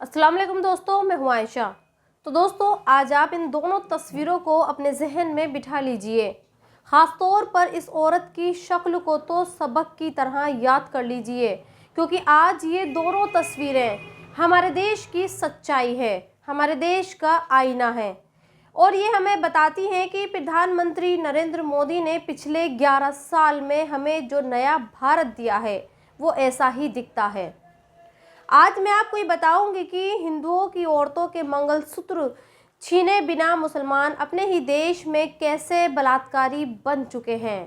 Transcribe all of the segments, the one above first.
अस्सलाम वालेकुम दोस्तों, मैं हूं आयशा। तो दोस्तों, आज आप इन दोनों तस्वीरों को अपने जहन में बिठा लीजिए। ख़ास तौर पर इस औरत की शक्ल को तो सबक की तरह याद कर लीजिए, क्योंकि आज ये दोनों तस्वीरें हमारे देश की सच्चाई है, हमारे देश का आईना है। और ये हमें बताती हैं कि प्रधानमंत्री नरेंद्र मोदी ने पिछले 11 साल में हमें जो नया भारत दिया है, वो ऐसा ही दिखता है। आज मैं आपको ये बताऊंगी कि हिंदुओं की औरतों के मंगलसूत्र छीने बिना मुसलमान अपने ही देश में कैसे बलात्कारी बन चुके हैं।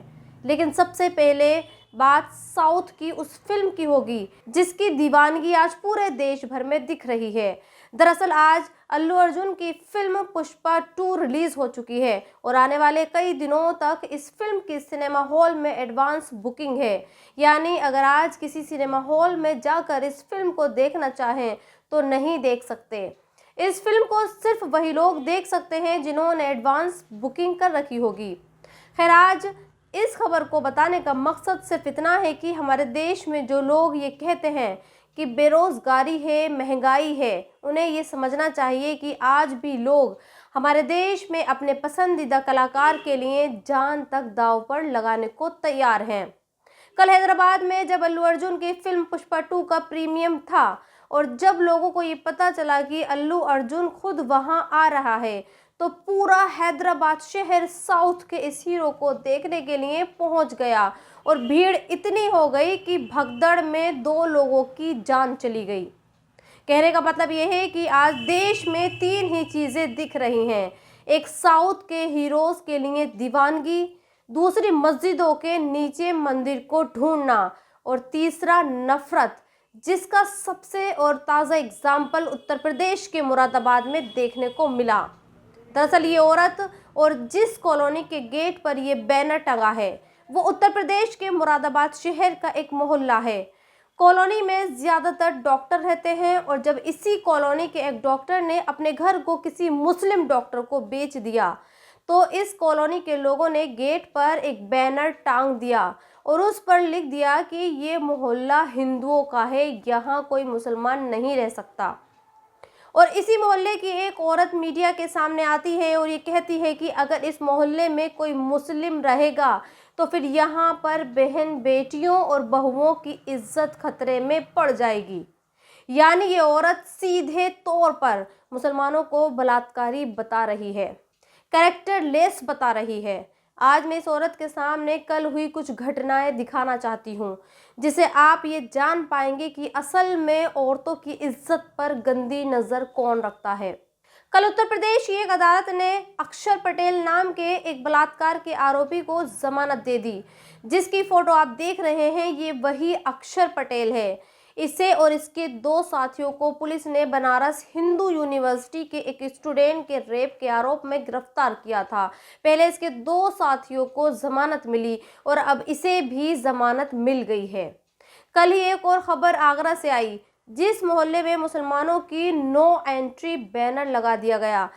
लेकिन सबसे पहले बात साउथ की उस फिल्म की होगी जिसकी दीवानगी आज पूरे देश भर में दिख रही है। दरअसल आज अल्लू अर्जुन की फिल्म पुष्पा 2 रिलीज हो चुकी है और आने वाले कई दिनों तक इस फिल्म की सिनेमा हॉल में एडवांस बुकिंग है। यानी अगर आज किसी सिनेमा हॉल में जाकर इस फिल्म को देखना चाहें तो नहीं देख सकते। इस फिल्म को सिर्फ वही लोग देख सकते हैं जिन्होंने एडवांस बुकिंग कर रखी होगी। खैर, आज इस खबर को बताने का मकसद सिर्फ इतना है कि हमारे देश में जो लोग ये कहते हैं कि बेरोजगारी है, महंगाई है, उन्हें ये समझना चाहिए कि आज भी लोग हमारे देश में अपने पसंदीदा कलाकार के लिए जान तक दांव पर लगाने को तैयार हैं। कल हैदराबाद में जब अल्लू अर्जुन की फिल्म पुष्पा 2 का प्रीमियम था और जब लोगों को ये पता चला कि अल्लू अर्जुन खुद वहां आ रहा है, तो पूरा हैदराबाद शहर साउथ के इस हीरो को देखने के लिए पहुंच गया और भीड़ इतनी हो गई कि भगदड़ में 2 लोगों की जान चली गई। कहने का मतलब यह है कि आज देश में 3 ही चीज़ें दिख रही हैं। एक साउथ के हीरोज़ के लिए दीवानगी, दूसरी मस्जिदों के नीचे मंदिर को ढूंढना और तीसरा नफरत, जिसका सबसे और ताज़ा एग्जाम्पल उत्तर प्रदेश के मुरादाबाद में देखने को मिला। दरअसल ये औरत और जिस कॉलोनी के गेट पर ये बैनर टंगा है वो उत्तर प्रदेश के मुरादाबाद शहर का एक मोहल्ला है। कॉलोनी में ज़्यादातर डॉक्टर रहते हैं और जब इसी कॉलोनी के एक डॉक्टर ने अपने घर को किसी मुस्लिम डॉक्टर को बेच दिया तो इस कॉलोनी के लोगों ने गेट पर एक बैनर टांग दिया और उस पर लिख दिया कि ये मोहल्ला हिंदुओं का है, यहाँ कोई मुसलमान नहीं रह सकता। और इसी मोहल्ले की एक औरत मीडिया के सामने आती है और ये कहती है कि अगर इस मोहल्ले में कोई मुस्लिम रहेगा तो फिर यहाँ पर बहन बेटियों और बहुओं की इज्जत खतरे में पड़ जाएगी। यानी ये औरत सीधे तौर पर मुसलमानों को बलात्कारी बता रही है, कैरेक्टर लेस बता रही है। आज मैं इस औरत के सामने कल हुई कुछ घटनाएं दिखाना चाहती हूँ जिसे आप ये जान पाएंगे कि असल में औरतों की इज्जत पर गंदी नज़र कौन रखता है। कल उत्तर प्रदेश की एक अदालत ने अक्षर पटेल नाम के एक बलात्कार के आरोपी को जमानत दे दी। जिसकी फोटो आप देख रहे हैं ये वही अक्षर पटेल है। इसे और इसके 2 साथियों को पुलिस ने बनारस हिंदू यूनिवर्सिटी के एक स्टूडेंट के रेप के आरोप में गिरफ्तार किया था। पहले इसके 2 साथियों को जमानत मिली और अब इसे भी जमानत मिल गई है। कल ही एक और खबर आगरा से आई जिस मोहल्ले में मुसलमानों की नो एंट्री बैनर लगा दिया गया।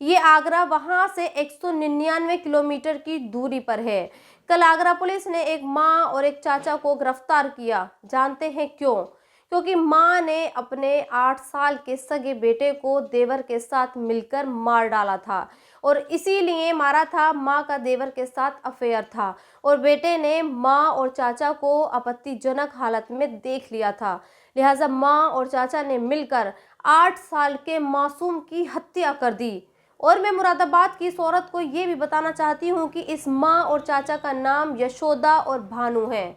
ये आगरा वहां से 199 किलोमीटर की दूरी पर है। कल आगरा पुलिस ने एक मां और एक चाचा को गिरफ्तार किया। जानते हैं क्यों? क्योंकि मां ने अपने 8 साल के सगे बेटे को देवर के साथ मिलकर मार डाला था और इसीलिए मारा था। मां का देवर के साथ अफेयर था और बेटे ने मां और चाचा को आपत्तिजनक हालत में देख लिया था। लिहाजा मां और चाचा ने मिलकर 8 साल के मासूम की हत्या कर दी। और मैं मुरादाबाद की इस औरत को ये भी बताना चाहती हूँ कि इस माँ और चाचा का नाम यशोदा और भानु है।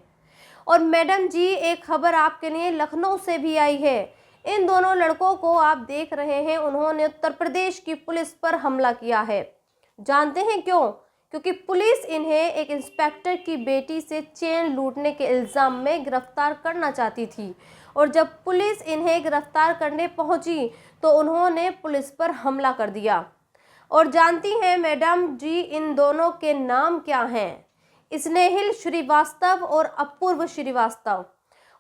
और मैडम जी, एक खबर आपके लिए लखनऊ से भी आई है। इन दोनों लड़कों को आप देख रहे हैं, उन्होंने उत्तर प्रदेश की पुलिस पर हमला किया है। जानते हैं क्यों? क्योंकि पुलिस इन्हें एक इंस्पेक्टर की बेटी से चेन लूटने के इल्ज़ाम में गिरफ्तार करना चाहती थी और जब पुलिस इन्हें गिरफ्तार करने पहुंची तो उन्होंने पुलिस पर हमला कर दिया। और जानती हैं मैडम जी इन दोनों के नाम क्या हैं? स्नेहिल श्रीवास्तव और अपूर्व श्रीवास्तव।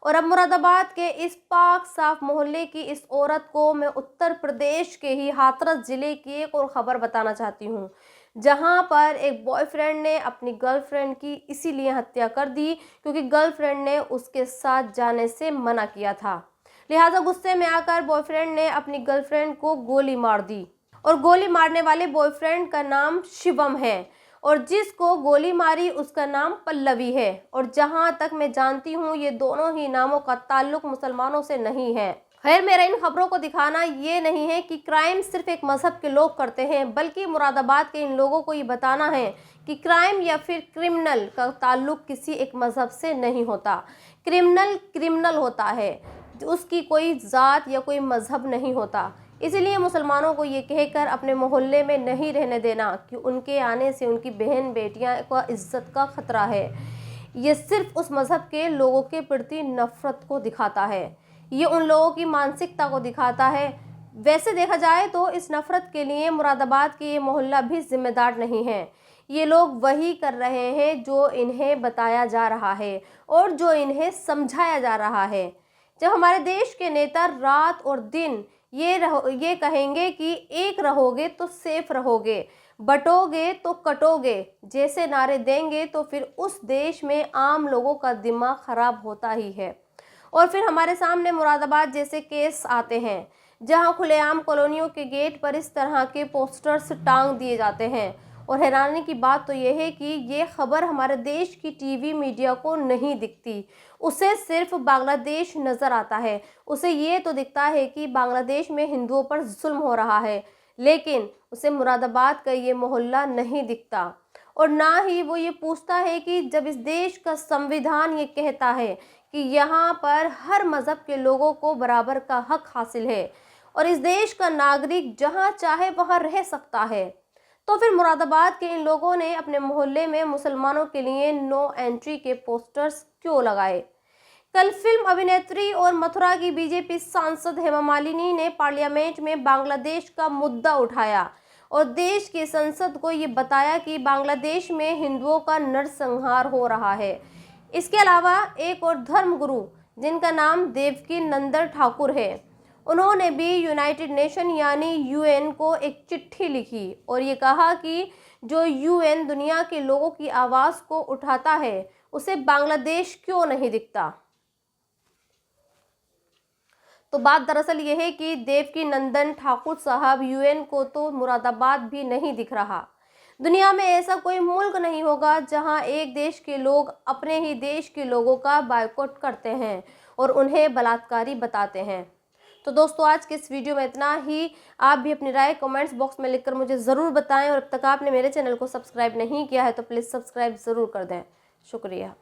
और अब मुरादाबाद के इस पाक साफ मोहल्ले की इस औरत को मैं उत्तर प्रदेश के ही हाथरस जिले की एक और खबर बताना चाहती हूँ जहाँ पर एक बॉयफ्रेंड ने अपनी गर्लफ्रेंड की इसीलिए हत्या कर दी क्योंकि गर्लफ्रेंड ने उसके साथ जाने से मना किया था। लिहाजा गुस्से में आकर बॉयफ्रेंड ने अपनी गर्लफ्रेंड को गोली मार दी और गोली मारने वाले बॉयफ्रेंड का नाम शिवम है और जिसको गोली मारी उसका नाम पल्लवी है। और जहां तक मैं जानती हूं ये दोनों ही नामों का ताल्लुक मुसलमानों से नहीं है। खैर, मेरा इन खबरों को दिखाना ये नहीं है कि क्राइम सिर्फ एक मजहब के लोग करते हैं, बल्कि मुरादाबाद के इन लोगों को ये बताना है कि क्राइम या फिर क्रिमिनल का ताल्लुक किसी एक मजहब से नहीं होता। क्रिमिनल क्रिमिनल होता है, उसकी कोई ज़ात या कोई मजहब नहीं होता। इसीलिए मुसलमानों को ये कहकर अपने मोहल्ले में नहीं रहने देना कि उनके आने से उनकी बहन बेटियां का इज्जत का खतरा है। ये सिर्फ उस मजहब के लोगों के प्रति नफरत को दिखाता है, ये उन लोगों की मानसिकता को दिखाता है। वैसे देखा जाए तो इस नफरत के लिए मुरादाबाद के ये मोहल्ला भी जिम्मेदार नहीं है। ये लोग वही कर रहे हैं जो इन्हें बताया जा रहा है और जो इन्हें समझाया जा रहा है। जब हमारे देश के नेता रात और दिन ये कहेंगे कि एक रहोगे तो सेफ रहोगे, बटोगे तो कटोगे जैसे नारे देंगे, तो फिर उस देश में आम लोगों का दिमाग खराब होता ही है। और फिर हमारे सामने मुरादाबाद जैसे केस आते हैं जहां खुलेआम कॉलोनियों के गेट पर इस तरह के पोस्टर्स टांग दिए जाते हैं। और हैरानी की बात तो यह है कि ये खबर हमारे देश की टीवी मीडिया को नहीं दिखती, उसे सिर्फ बांग्लादेश नज़र आता है। उसे ये तो दिखता है कि बांग्लादेश में हिंदुओं पर जुल्म हो रहा है, लेकिन उसे मुरादाबाद का ये मोहल्ला नहीं दिखता। और ना ही वो ये पूछता है कि जब इस देश का संविधान ये कहता है कि यहाँ पर हर मज़हब के लोगों को बराबर का हक हासिल है और इस देश का नागरिक जहाँ चाहे वहाँ रह सकता है, तो फिर मुरादाबाद के इन लोगों ने अपने मोहल्ले में मुसलमानों के लिए नो एंट्री के पोस्टर्स क्यों लगाए? कल फिल्म अभिनेत्री और मथुरा की बीजेपी सांसद हेमा मालिनी ने पार्लियामेंट में बांग्लादेश का मुद्दा उठाया और देश की संसद को ये बताया कि बांग्लादेश में हिंदुओं का नरसंहार हो रहा है। इसके अलावा एक और धर्मगुरु जिनका नाम देवकी नंदन ठाकुर है, उन्होंने भी यूनाइटेड नेशन यानी यूएन को एक चिट्ठी लिखी और ये कहा कि जो यूएन दुनिया के लोगों की आवाज़ को उठाता है उसे बांग्लादेश क्यों नहीं दिखता। तो बात दरअसल ये है कि देवकी नंदन ठाकुर साहब, यूएन को तो मुरादाबाद भी नहीं दिख रहा। दुनिया में ऐसा कोई मुल्क नहीं होगा जहां एक देश के लोग अपने ही देश के लोगों का बायकॉट करते हैं और उन्हें बलात्कारी बताते हैं। तो दोस्तों, आज के इस वीडियो में इतना ही। आप भी अपनी राय कमेंट्स बॉक्स में लिखकर मुझे ज़रूर बताएं और अब तक आपने मेरे चैनल को सब्सक्राइब नहीं किया है तो प्लीज़ सब्सक्राइब ज़रूर कर दें। शुक्रिया।